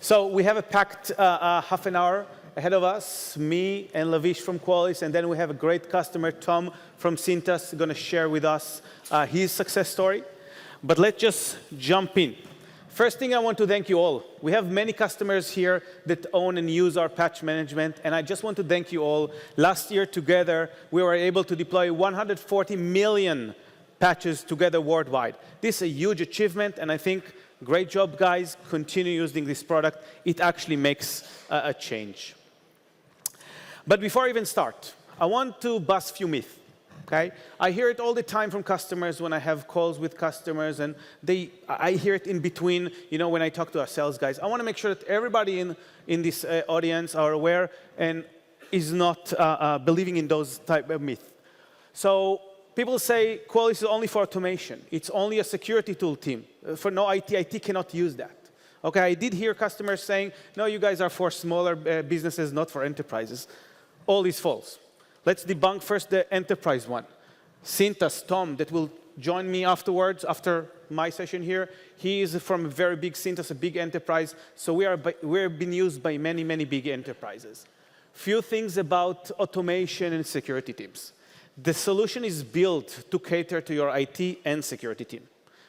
So we have a packed half an hour ahead of us, me and Lavish from Qualys, and then we have a great customer, Tom from Cintas, going to share with us his success story. But let's just jump in. First thing, I want to thank you all. We have many customers here that own and use our patch management, and I just want to thank you all. Last year together, we were able to deploy 140 million patches together worldwide. This is a huge achievement, and I think great job, guys. Continue using this product. It actually makes a change. But before I even start, I want to bust a few myths. Okay? I hear it all the time from customers when I have calls with customers, and I hear it in between, when I talk to our sales guys. I want to make sure that everybody in this audience are aware and is not believing in those type of myths. So people say Qualys is only for automation. It's only a security tool team. For no IT cannot use that. Okay, I did hear customers saying, no, you guys are for smaller businesses, not for enterprises. All is false. Let's debunk first the enterprise one. Cintas, Tom, that will join me afterwards, after my session here. He is from a very big Cintas, a big enterprise. So we're being used by many, many big enterprises. Few things about automation and security teams. The solution is built to cater to your IT and security team.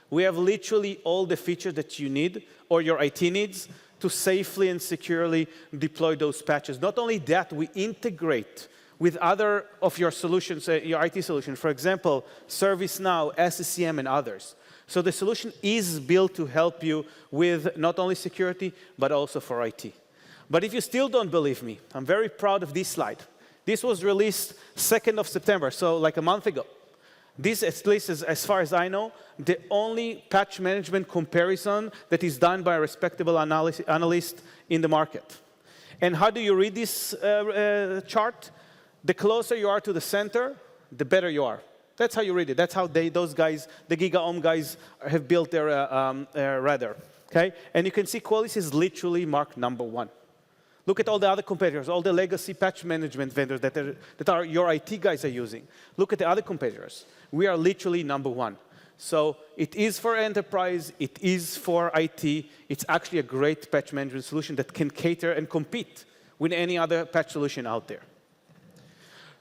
We have literally all the features that you need, or your IT needs, to safely and securely deploy those patches. Not only that, we integrate with other of your solutions, your IT solution. For example, ServiceNow, SCCM, and others. So the solution is built to help you with not only security, but also for IT. But if you still don't believe me, I'm very proud of this slide. This was released 2nd of September, so like a month ago. This, at least as far as I know, the only patch management comparison that is done by a respectable analyst in the market. And how do you read this chart? The closer you are to the center, the better you are. That's how you read it. That's how those guys, the GigaOM guys, have built their radar. Okay? And you can see Qualys is literally marked #1. Look at all the other competitors, all the legacy patch management vendors that your IT guys are using. Look at the other competitors. We are literally #1. So it is for enterprise. It is for IT. It's actually a great patch management solution that can cater and compete with any other patch solution out there.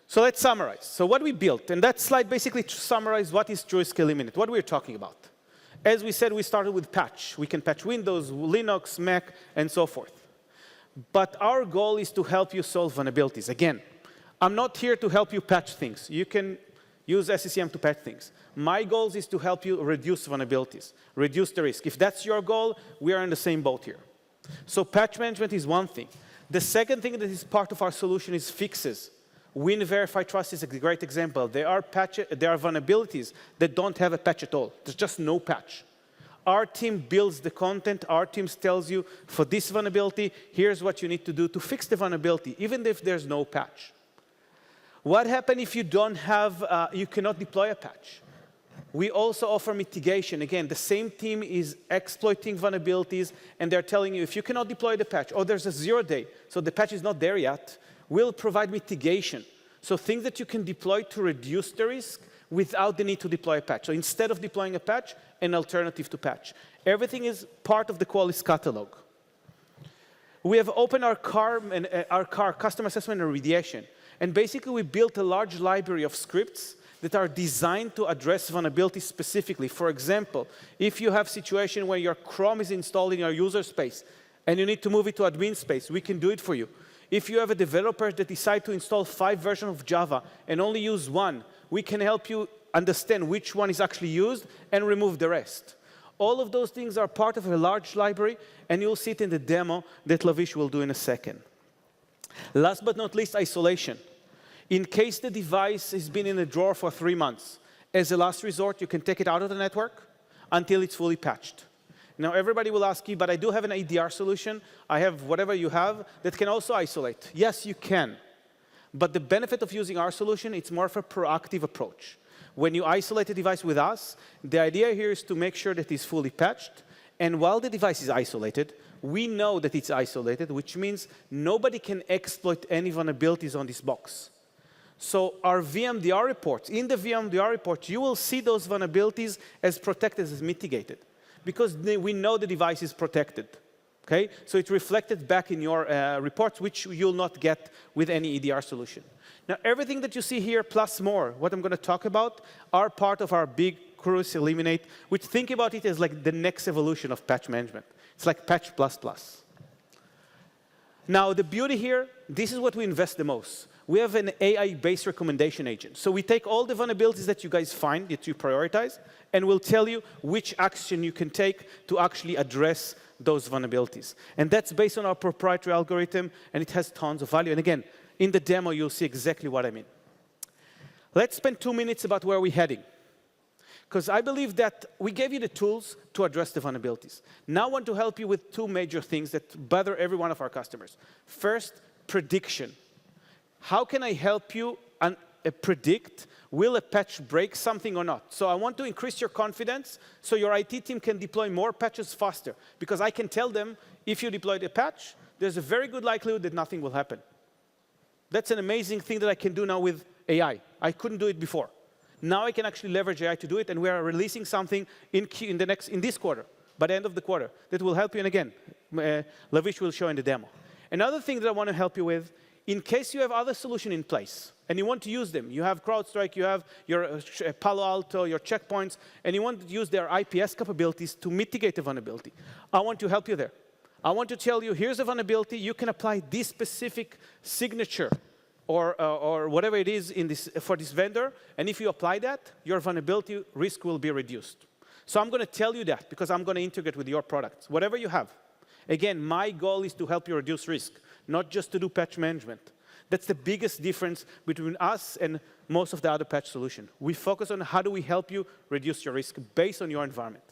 So let's summarize. So what we built, and that slide basically summarizes what is TruRisk Eliminate, what we're talking about. As we said, we started with patch. We can patch Windows, Linux, Mac, and so forth. But our goal is to help you solve vulnerabilities. Again, I'm not here to help you patch things. You can use SCCM to patch things. My goal is to help you reduce vulnerabilities, reduce the risk. If that's your goal, we are in the same boat here. So patch management is one thing. The second thing that is part of our solution is fixes. Win, Verify, Trust is a great example. There are vulnerabilities that don't have a patch at all. There's just no patch. Our team builds the content. Our team tells you, for this vulnerability, here's what you need to do to fix the vulnerability, even if there's no patch. What happens if you don't have, you cannot deploy a patch? We also offer mitigation. Again, the same team is exploiting vulnerabilities, and they're telling you, if you cannot deploy the patch, or there's a 0-day, so the patch is not there yet, we'll provide mitigation. So things that you can deploy to reduce the risk without the need to deploy a patch. So instead of deploying a patch, an alternative to patch. Everything is part of the Qualys catalog. We have opened our customer assessment and remediation. And basically, we built a large library of scripts that are designed to address vulnerabilities specifically. For example, if you have a situation where your Chrome is installed in your user space and you need to move it to admin space, we can do it for you. If you have a developer that decide to install 5 versions of Java and only use one, we can help you understand which one is actually used and remove the rest. All of those things are part of a large library, and you'll see it in the demo that Lavish will do in a second. Last but not least, isolation. In case the device has been in a drawer for 3 months, as a last resort, you can take it out of the network until it's fully patched. Now, everybody will ask you, but I do have an ADR solution. I have whatever you have that can also isolate. Yes, you can. But the benefit of using our solution, it's more of a proactive approach. When you isolate a device with us, the idea here is to make sure that it's fully patched. And while the device is isolated, we know that it's isolated, which means nobody can exploit any vulnerabilities on this box. So our VMDR reports, in the VMDR report, you will see those vulnerabilities as protected, as mitigated, because we know the device is protected. Okay? So it's reflected back in your reports, which you'll not get with any EDR solution. Now, everything that you see here, plus more, what I'm going to talk about, are part of our big TruRisk Eliminate, which think about it as like the next evolution of patch management. It's like patch plus plus. Now, the beauty here, this is what we invest the most. We have an AI-based recommendation agent. So we take all the vulnerabilities that you guys find, that you prioritize, and we'll tell you which action you can take to actually address those vulnerabilities. And that's based on our proprietary algorithm, and it has tons of value. And again, in the demo, you'll see exactly what I mean. Let's spend 2 minutes about where we're heading. Because I believe that we gave you the tools to address the vulnerabilities. Now I want to help you with 2 major things that bother every one of our customers. First, prediction. How can I help you predict, will a patch break something or not? So I want to increase your confidence so your IT team can deploy more patches faster. Because I can tell them, if you deployed a patch, there's a very good likelihood that nothing will happen. That's an amazing thing that I can do now with AI. I couldn't do it before. Now I can actually leverage AI to do it, and we are releasing something in this quarter, by the end of the quarter, that will help you. And again, Lavish will show in the demo. Another thing that I want to help you with, in case you have other solutions in place, and you want to use them, you have CrowdStrike, you have your Palo Alto, your checkpoints, and you want to use their IPS capabilities to mitigate the vulnerability. I want to help you there. I want to tell you, here's a vulnerability, you can apply this specific signature or whatever it is for this vendor, and if you apply that, your vulnerability risk will be reduced. So I'm going to tell you that because I'm going to integrate with your products, whatever you have. Again, my goal is to help you reduce risk, not just to do patch management. That's the biggest difference between us and most of the other patch solutions. We focus on how do we help you reduce your risk based on your environment.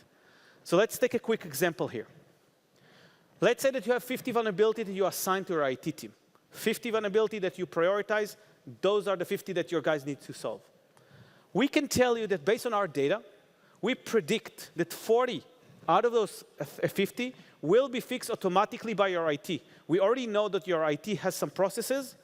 So let's take a quick example here. Let's say that you have 50 vulnerabilities that you assign to your IT team. 50 vulnerabilities that you prioritize, those are the 50 that your guys need to solve. We can tell you that based on our data, we predict that 40 out of those 50 will be fixed automatically by your IT. We already know that your IT has some processes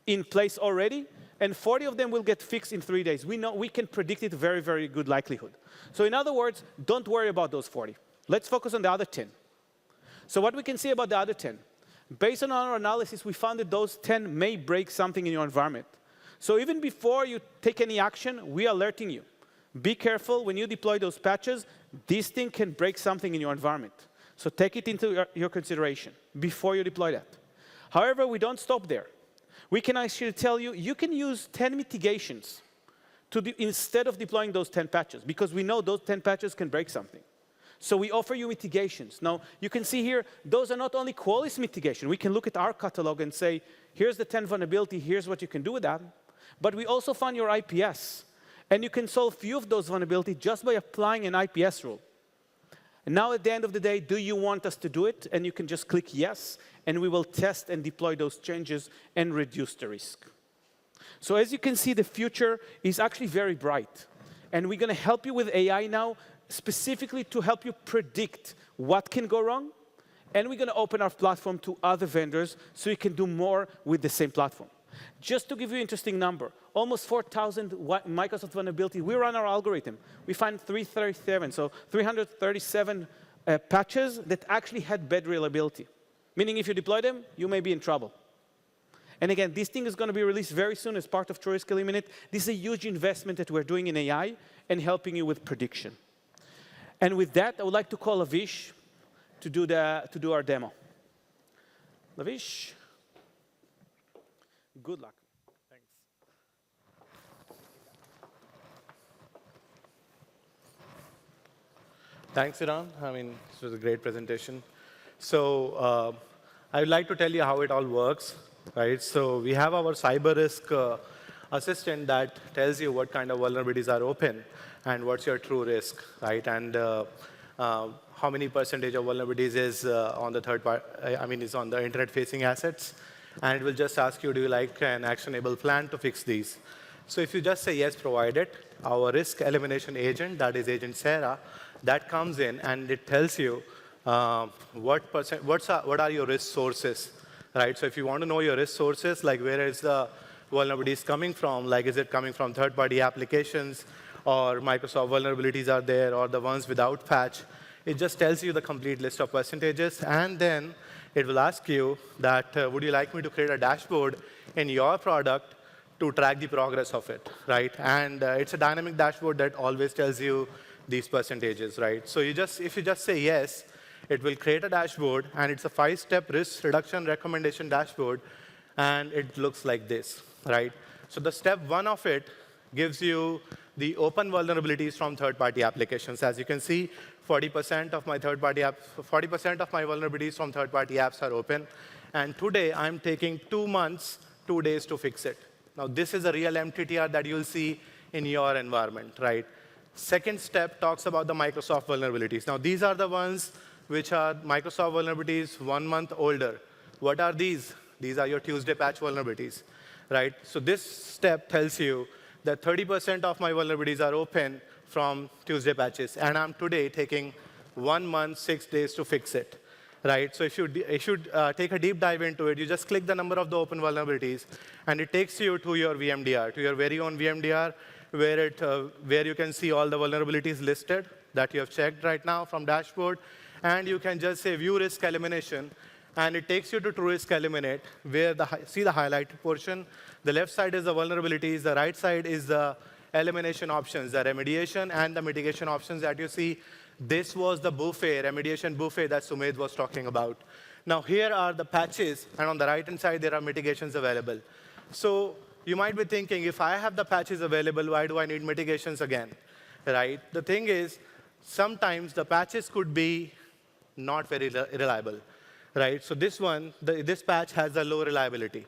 in place already, and 40 of them will get fixed in 3 days. We know we can predict it very, very good likelihood. So in other words, don't worry about those 40. Let's focus on the other 10. So what we can say about the other 10, based on our analysis, we found that those 10 may break something in your environment. So even before you take any action, we are alerting you. Be careful when you deploy those patches, this thing can break something in your environment. So take it into your consideration before you deploy that. However, we don't stop there. We can actually tell you, you can use 10 mitigations instead of deploying those 10 patches, because we know those 10 patches can break something. So we offer you mitigations. Now, you can see here, those are not only Qualys mitigation. We can look at our catalog and say, here's the 10 vulnerability, here's what you can do with that. But we also found your IPS. And you can solve few of those vulnerabilities just by applying an IPS rule. And now, at the end of the day, do you want us to do it? And you can just click yes, and we will test and deploy those changes and reduce the risk. So as you can see, the future is actually very bright. And we're going to help you with AI now, specifically to help you predict what can go wrong. And we're going to open our platform to other vendors so you can do more with the same platform. Just to give you an interesting number, almost 4,000 Microsoft vulnerabilities. We run our algorithm. We find 337 patches that actually had bad reliability. Meaning if you deploy them, you may be in trouble. And again, this thing is going to be released very soon as part of TruRisk Eliminate. This is a huge investment that we're doing in AI and helping you with prediction. And with that, I would like to call Lavish to do our demo. Lavish, good luck. Thanks. Thanks, Eran. I mean, this was a great presentation. So I would like to tell you how it all works. Right? So we have our cyber risk assistant that tells you what kind of vulnerabilities are open and what's your true risk, right? And how many percentage of vulnerabilities is on the third part, is on the internet-facing assets. And it will just ask you, do you like an actionable plan to fix these? So if you just say yes, provide it, our risk elimination agent, that is Agent Sarah, that comes in and it tells you what are your risk sources. Right? So if you want to know your risk sources, like where is the vulnerabilities coming from, like is it coming from third-party applications, or Microsoft vulnerabilities are there, or the ones without patch, It just tells you the complete list of percentages, and then it will ask you that, would you like me to create a dashboard in your product to track the progress of it, right? And it's a dynamic dashboard that always tells you these percentages, right? So if you just say yes, it will create a dashboard, and it's a 5-step risk reduction recommendation dashboard, and it looks like this, right? So the step 1 of it gives you the open vulnerabilities from third-party applications. As you can see, 40% of my vulnerabilities from third-party apps are open. And today, I'm taking 2 months, 2 days to fix it. Now, this is a real MTTR that you'll see in your environment, right? Second step talks about the Microsoft vulnerabilities. Now, these are the ones which are Microsoft vulnerabilities 1 month older. What are these? These are your Tuesday patch vulnerabilities, right? So this step tells you that 30% of my vulnerabilities are open from Tuesday patches, and I'm today taking 1 month, 6 days to fix it, right? So if you take a deep dive into it, you just click the number of the open vulnerabilities, and it takes you to your VMDR, to your very own VMDR, where you can see all the vulnerabilities listed that you have checked right now from dashboard, and you can just say view risk elimination, and it takes you to TruRisk Eliminate, where see the highlighted portion. The left side is the vulnerabilities. The right side is the elimination options, the remediation and the mitigation options that you see. This was the buffet, remediation buffet that Sumedh was talking about. Now, here are the patches, and on the right-hand side, there are mitigations available. So you might be thinking, if I have the patches available, why do I need mitigations again, right? The thing is, sometimes the patches could be not very reliable, right? So this patch has a low reliability.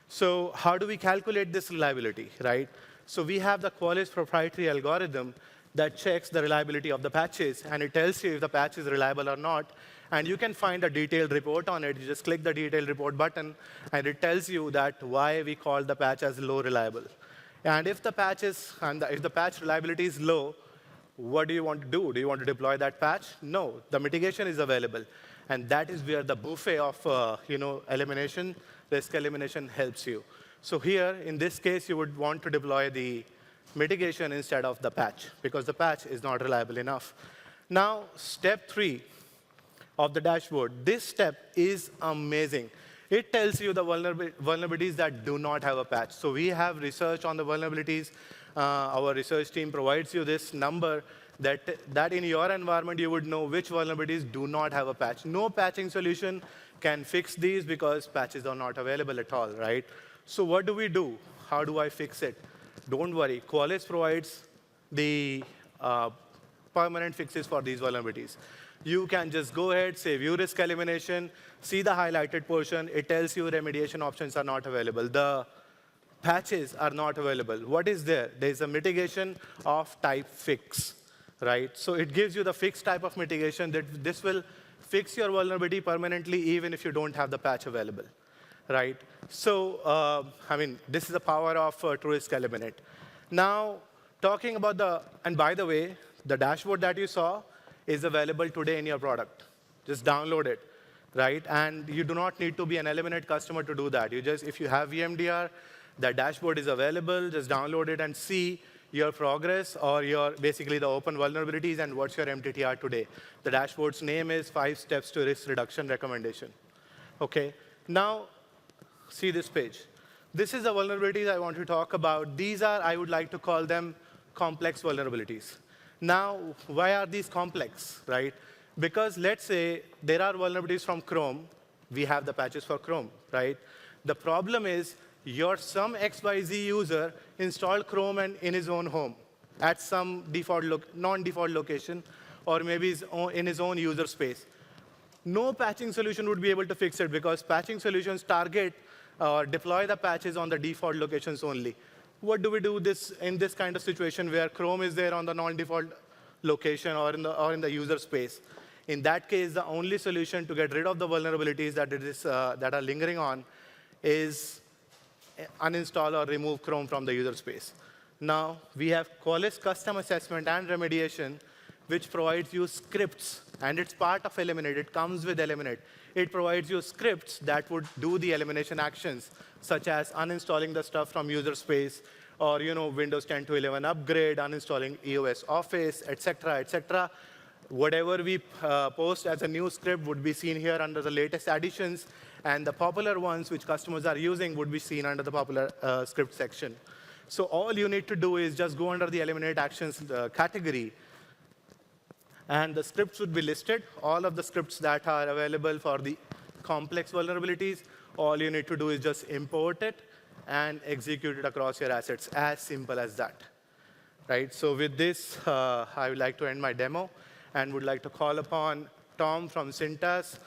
So how do we calculate this reliability, right? So we have the Qualys proprietary algorithm that checks the reliability of the patches, and it tells you if the patch is reliable or not. And you can find a detailed report on it. You just click the detailed report button, and it tells you that why we call the patch as low reliable. And if the patch reliability is low, what do you want to do? Do you want to deploy that patch? No, the mitigation is available. And that is where the buffet of elimination, risk elimination helps you. So here, in this case, you would want to deploy the mitigation instead of the patch, because the patch is not reliable enough. Now, step 3 of the dashboard. This step is amazing. It tells you the vulnerabilities that do not have a patch. So we have research on the vulnerabilities. Our research team provides you this number that in your environment you would know which vulnerabilities do not have a patch. No patching solution can fix these because patches are not available at all, right? So what do we do? How do I fix it? Don't worry. Qualys provides the permanent fixes for these vulnerabilities. You can just go ahead, say view risk elimination, see the highlighted portion. It tells you remediation options are not available. The patches are not available. What is there? There's a mitigation of type fix, right? So it gives you the fixed type of mitigation that this will fix your vulnerability permanently even if you don't have the patch available, right? So, this is the power of TruRisk Eliminate. Now, talking about and by the way, the dashboard that you saw is available today in your product. Just download it, right? And you do not need to be an Eliminate customer to do that. If you have VMDR, the dashboard is available. Just download it and see your progress or basically the open vulnerabilities and what's your MTTR today. The dashboard's name is 5 Steps to Risk Reduction Recommendation. Okay, now see this page. This is the vulnerabilities I want to talk about. These are, I would like to call them complex vulnerabilities. Now, why are these complex, right? Because let's say there are vulnerabilities from Chrome. We have the patches for Chrome, right? The problem is some XYZ user installed Chrome in his own home at some non-default location, or maybe in his own user space. No patching solution would be able to fix it because patching solutions target or deploy the patches on the default locations only. What do we do in this kind of situation where Chrome is there on the non-default location or in the user space? In that case, the only solution to get rid of the vulnerabilities that are lingering on is uninstall or remove Chrome from the user space. Now, we have Qualys Custom Assessment and Remediation, which provides you scripts, and it's part of Eliminate. It comes with Eliminate. It provides you scripts that would do the elimination actions, such as uninstalling the stuff from user space, or Windows 10 to 11 upgrade, uninstalling EOS Office, et cetera, et cetera. Whatever we post as a new script would be seen here under the latest additions, and the popular ones which customers are using would be seen under the popular script section. So all you need to do is just go under the Eliminate Actions category, and the scripts would be listed. All of the scripts that are available for the complex vulnerabilities, all you need to do is just import it and execute it across your assets, as simple as that. Right? So with this, I would like to end my demo and would like to call upon Tom from Cintas,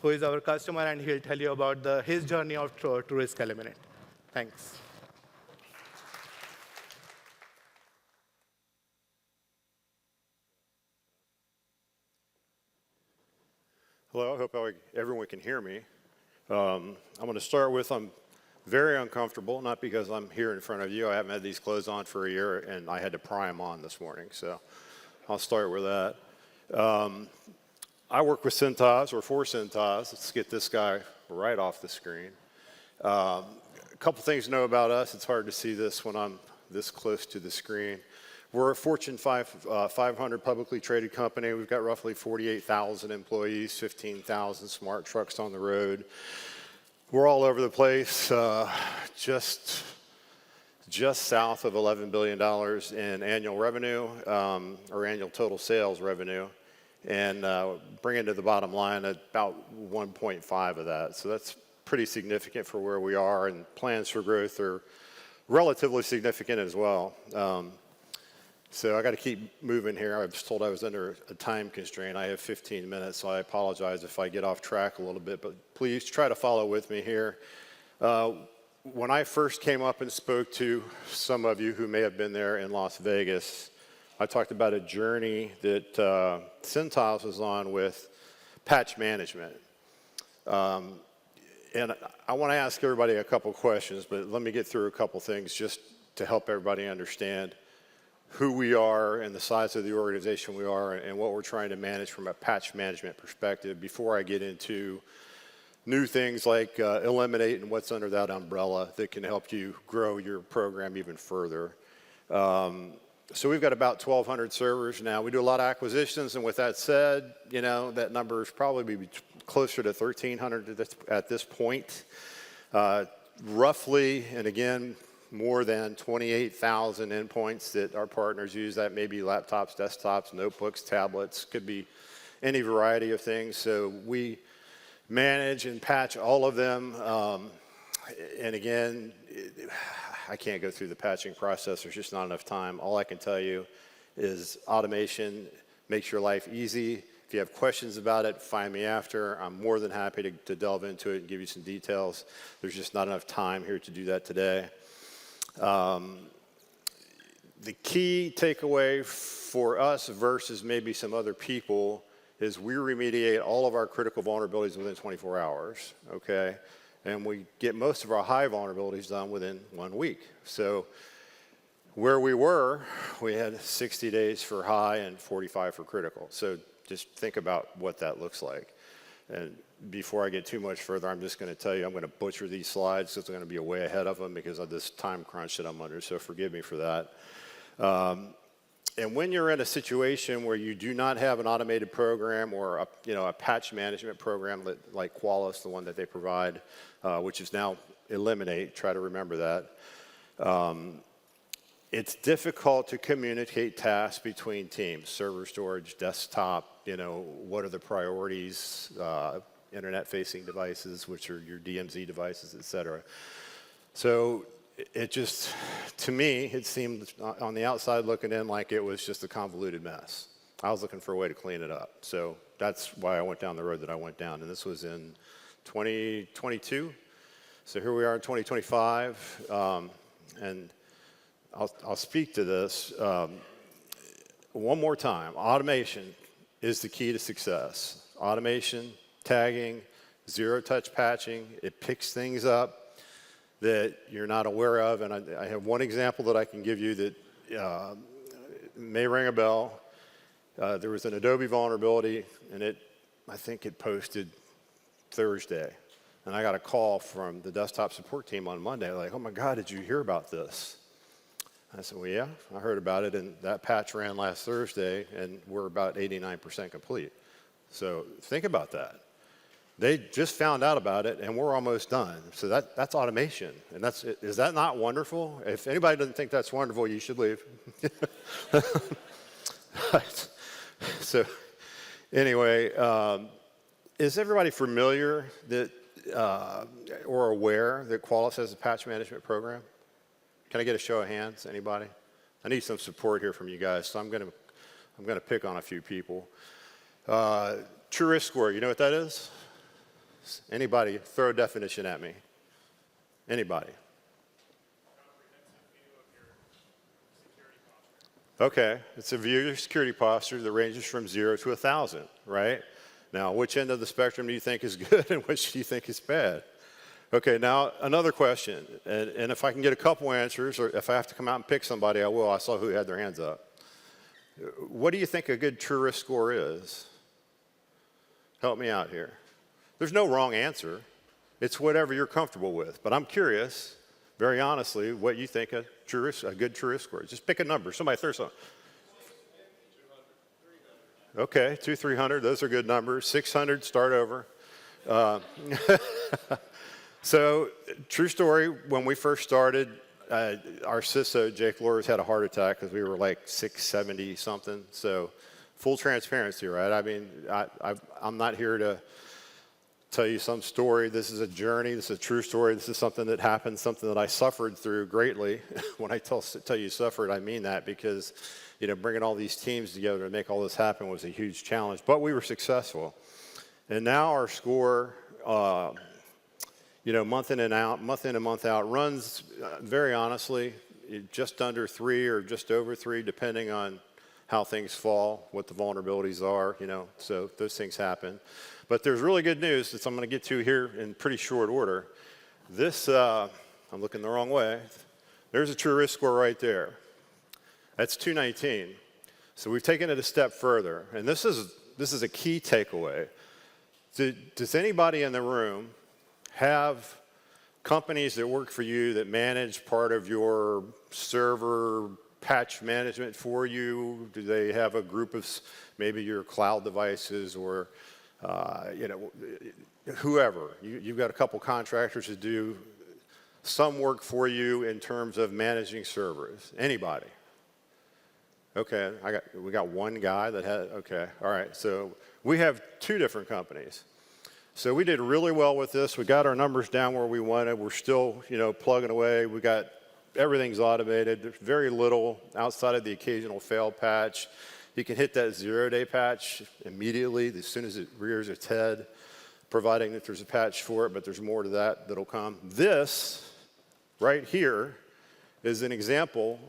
who is our customer, and he'll tell you about his journey of TruRisk Eliminate. Thanks. Hello, I hope everyone can hear me. I'm going to start with I'm very uncomfortable, not because I'm here in front of you. I haven't had these clothes on for a year, and I had to pry them on this morning. So I'll start with that. I work with Cintas, or for Cintas. Let's get this guy right off the screen. A couple things to know about us. It's hard to see this when I'm this close to the screen. We're a Fortune 500 publicly traded company. We've got roughly 48,000 employees, 15,000 smart trucks on the road. We're all over the place, just south of $11 billion in annual revenue, or annual total sales revenue, and bringing to the bottom line about 1.5 of that. So that's pretty significant for where we are, and plans for growth are relatively significant as well. So I got to keep moving here. I was told I was under a time constraint. I have 15 minutes, so I apologize if I get off track a little bit, but please try to follow with me here. When I first came up and spoke to some of you who may have been there in Las Vegas, I talked about a journey that Cintas was on with patch management. And I want to ask everybody a couple questions, but let me get through a couple things just to help everybody understand who we are and the size of the organization we are and what we're trying to manage from a patch management perspective before I get into new things like Eliminate and what's under that umbrella that can help you grow your program even further. So we've got about 1,200 servers now. We do a lot of acquisitions, and with that said, you know, that number is probably closer to 1,300 at this point. Roughly, and again, more than 28,000 endpoints that our partners use. That may be laptops, desktops, notebooks, tablets, could be any variety of things. So we manage and patch all of them. And again, I can't go through the patching process. There's just not enough time. All I can tell you is automation makes your life easy. If you have questions about it, find me after. I'm more than happy to delve into it and give you some details. There's just not enough time here to do that today. The key takeaway for us versus maybe some other people is we remediate all of our critical vulnerabilities within 24 hours, okay? And we get most of our high vulnerabilities done within 1 week. So where we were, we had 60 days for high and 45 for critical. So just think about what that looks like. And before I get too much further, I'm just going to tell you I'm going to butcher these slides because I'm going to be way ahead of them because of this time crunch that I'm under, so forgive me for that. And when you're in a situation where you do not have an automated program or a patch management program like Qualys, the one that they provide, which is now Eliminate, try to remember that, it's difficult to communicate tasks between teams, server storage, desktop, what are the priorities, internet-facing devices, which are your DMZ devices, et cetera. So it just, to me, it seemed on the outside looking in like it was just a convoluted mess. I was looking for a way to clean it up. So that's why I went down the road that I went down. And this was in 2022. So here we are in 2025. And I'll speak to this one more time. Automation is the key to success. Automation, tagging, zero-touch patching, it picks things up that you're not aware of. And I have one example that I can give you that may ring a bell. There was an Adobe vulnerability, and I think it posted Thursday. And I got a call from the desktop support team on Monday, like, oh my God, did you hear about this? I said, well, yeah, I heard about it, and that patch ran last Thursday, and we're about 89% complete. So think about that. They just found out about it, and we're almost done. So that's automation. And is that not wonderful? If anybody doesn't think that's wonderful, you should leave. So anyway, is everybody familiar that or aware that Qualys has a patch management program? Can I get a show of hands? Anybody? I need some support here from you guys, so I'm going to pick on a few people. TruRisk score, you know what that is? Anybody? Throw a definition at me. Anybody? Okay, it's a view of your security posture that ranges from 0 to 1,000, right? Now, which end of the spectrum do you think is good and which do you think is bad? Okay, now another question, and if I can get a couple answers, or if I have to come out and pick somebody, I will. I saw who had their hands up. What do you think a good TruRisk score is? Help me out here. There's no wrong answer. It's whatever you're comfortable with. But I'm curious, very honestly, what you think a good TruRisk score is. Just pick a number. Somebody throw something. Okay, 200, 300, those are good numbers. 600, start over. So, true story, when we first started, our CISO, Jake Lors, had a heart attack because we were like 670 something. So, full transparency, right? I mean, I'm not here to tell you some story. This is a journey. This is a true story. This is something that happened, something that I suffered through greatly. When I tell you suffered, I mean that because, you know, bringing all these teams together to make all this happen was a huge challenge. But we were successful. And now our score, you know, month in and month out, runs, very honestly, just under 3 or just over 3, depending on how things fall, what the vulnerabilities are, you know, so those things happen. But there's really good news that I'm going to get to here in pretty short order. This, I'm looking the wrong way. There's a TruRisk score right there. That's 219. So we've taken it a step further. And this is a key takeaway. Does anybody in the room have companies that work for you that manage part of your server patch management for you? Do they have a group of maybe your cloud devices or you know, whoever? You've got a couple contractors that do some work for you in terms of managing servers. Anybody? Okay, we got one guy that had, okay, all right. So we have 2 different companies. So we did really well with this. We got our numbers down where we wanted. We're still, you know, plugging away. We got everything's automated. There's very little outside of the occasional failed patch. You can hit that 0-day patch immediately as soon as it rears its head, providing that there's a patch for it, but there's more to that that'll come. This right here is an example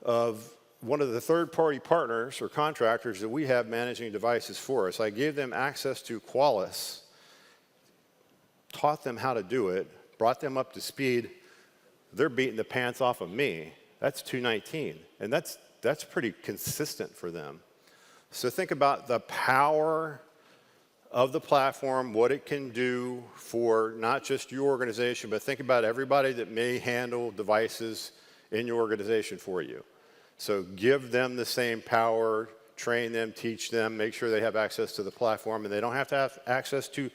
of one of the third-party partners or contractors that we have managing devices for us. I gave them access to Qualys, taught them how to do it, brought them up to speed. They're beating the pants off of me. That's 219, and that's pretty consistent for them. So think about the power of the platform, what it can do for not just your organization, but think about everybody that may handle devices in your organization for you. So give them the same power, train them, teach them, make sure they have access to the platform, and they don't have to have access to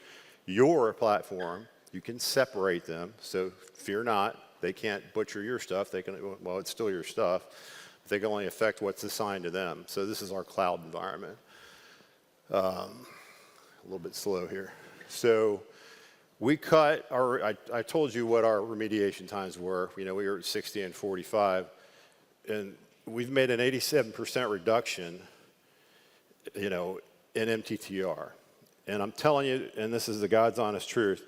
your platform. You can separate them, so fear not. They can't butcher your stuff. They can, well, it's still your stuff. They can only affect what's assigned to them. So this is our cloud environment. A little bit slow here. So we cut our, I told you what our remediation times were. You know, we were at 60 and 45. And we've made an 87% reduction, you know, in MTTR. And I'm telling you, and this is the God's honest truth,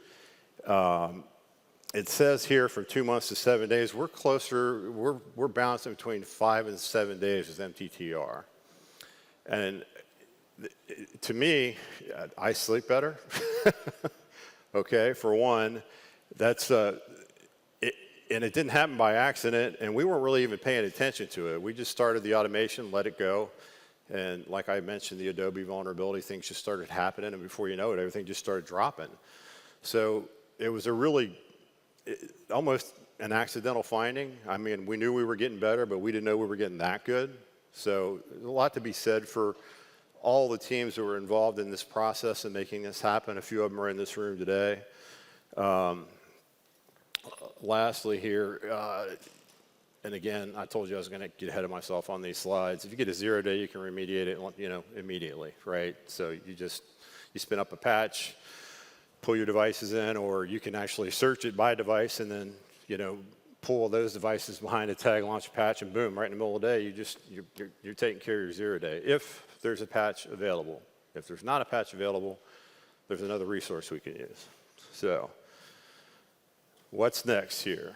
it says here from 2 months to 7 days, we're closer, we're bouncing between 5 and 7 days with MTTR. And to me, I sleep better. Okay, for one, that's, and it didn't happen by accident, and we weren't really even paying attention to it. We just started the automation, let it go. And like I mentioned, the Adobe vulnerability things just started happening, and before you know it, everything just started dropping. So it was a really, almost an accidental finding. I mean, we knew we were getting better, but we didn't know we were getting that good. So there's a lot to be said for all the teams that were involved in this process and making this happen. A few of them are in this room today. Lastly here, and again, I told you I was going to get ahead of myself on these slides. If you get a 0 day, you can remediate it, immediately, right? So you spin up a patch, pull your devices in, or you can actually search it by device and then, pull those devices behind a tag, launch a patch, and boom, right in the middle of the day, you're taking care of your 0 day. If there's a patch available. If there's not a patch available, there's another resource we can use. So, what's next here?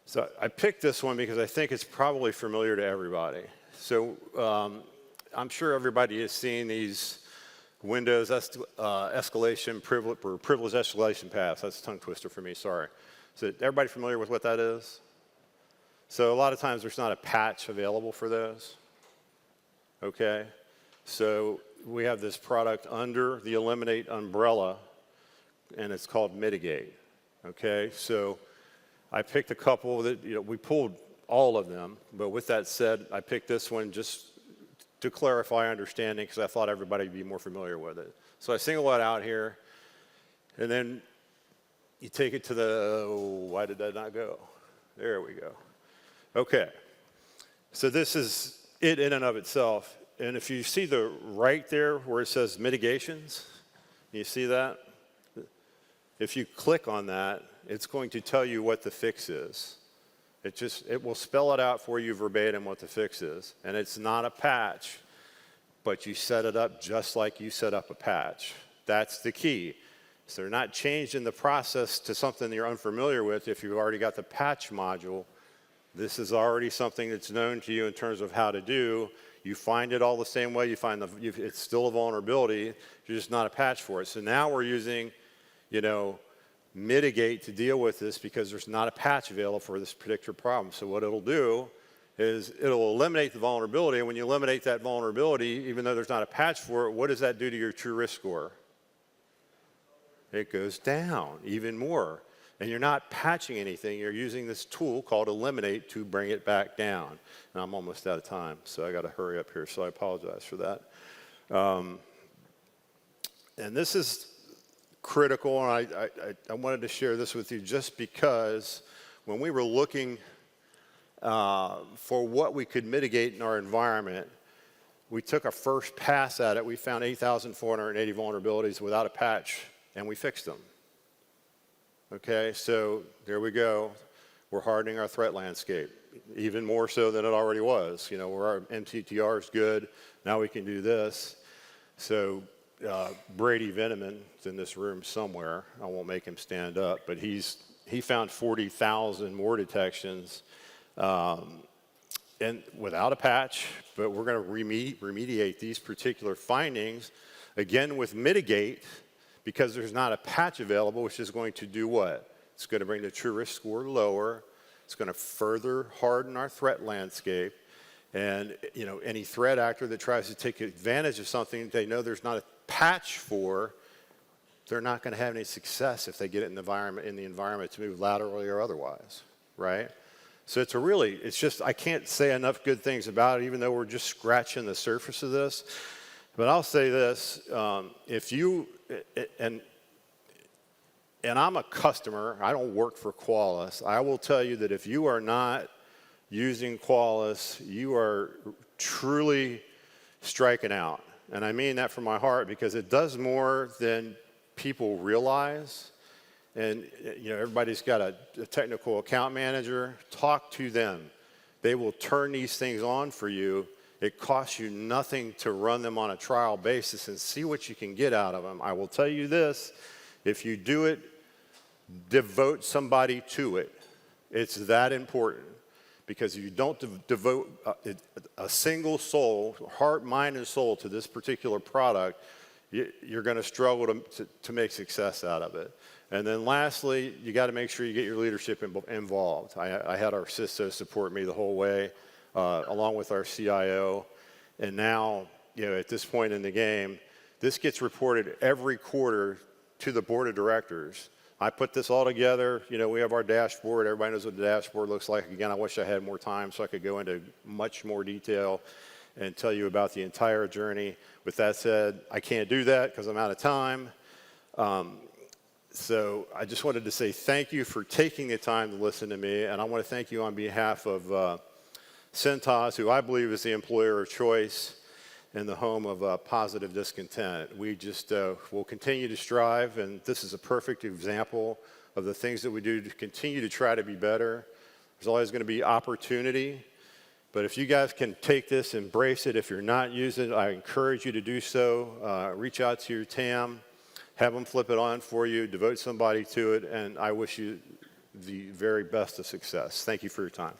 So I picked this one because I think it's probably familiar to everybody. So I'm sure everybody has seen these Windows escalation privilege escalation paths. That's a tongue twister for me, sorry. So everybody familiar with what that is? So a lot of times there's not a patch available for those. Okay? So we have this product under the Eliminate umbrella, and it's called Mitigate. Okay? So I picked a couple that, we pulled all of them, but with that said, I picked this one just to clarify understanding because I thought everybody would be more familiar with it. So I single it out here, and then you take it to why did that not go? There we go. Okay. So this is it in and of itself. And if you see the right there where it says mitigations, you see that? If you click on that, it's going to tell you what the fix is. It will spell it out for you verbatim what the fix is. And it's not a patch, but you set it up just like you set up a patch. That's the key. So they're not changing the process to something you're unfamiliar with. If you've already got the patch module, this is already something that's known to you in terms of how to do. You find it all the same way. It's still a vulnerability. You're just not a patch for it. So now we're using, mitigate to deal with this because there's not a patch available for this particular problem. So what it'll do is it'll eliminate the vulnerability. And when you eliminate that vulnerability, even though there's not a patch for it, what does that do to your TruRisk score? It goes down even more. And you're not patching anything. You're using this tool called Eliminate to bring it back down. And I'm almost out of time, so I got to hurry up here. So I apologize for that. And this is critical, and I wanted to share this with you just because when we were looking for what we could mitigate in our environment, we took a first pass at it. We found 8,480 vulnerabilities without a patch, and we fixed them. Okay, so there we go. We're hardening our threat landscape, even more so than it already was. Where our MTTR is good, now we can do this. So Brady Veneman is in this room somewhere. I won't make him stand up, but he found 40,000 more detections, and without a patch. But we're going to remediate these particular findings again with Mitigate, because there's not a patch available, which is going to do what? It's going to bring the TruRisk score lower. It's going to further harden our threat landscape. And any threat actor that tries to take advantage of something they know there's not a patch for, they're not going to have any success if they get it in the environment to move laterally or otherwise, right? So it's just, I can't say enough good things about it, even though we're just scratching the surface of this. But I'll say this, if you, and I'm a customer, I don't work for Qualys, I will tell you that if you are not using Qualys, you are truly striking out. And I mean that from my heart because it does more than people realize. And everybody's got a technical account manager. Talk to them. They will turn these things on for you. It costs you nothing to run them on a trial basis and see what you can get out of them. I will tell you this, if you do it, devote somebody to it. It's that important. Because if you don't devote a single soul, heart, mind, and soul to this particular product, you're going to struggle to make success out of it. And then lastly, you got to make sure you get your leadership involved. I had our CISO support me the whole way, along with our CIO. And now, at this point in the game, this gets reported every quarter to the board of directors. I put this all together. You know, we have our dashboard. Everybody knows what the dashboard looks like. Again, I wish I had more time so I could go into much more detail and tell you about the entire journey. With that said, I can't do that because I'm out of time. So I just wanted to say thank you for taking the time to listen to me, and I want to thank you on behalf of Cintas, who I believe is the employer of choice and the home of positive discontent. We just will continue to strive, and this is a perfect example of the things that we do to continue to try to be better. There's always going to be opportunity, but if you guys can take this, embrace it. If you're not using it, I encourage you to do so. Reach out to your TAM, have them flip it on for you, devote somebody to it, and I wish you the very best of success. Thank you for your time.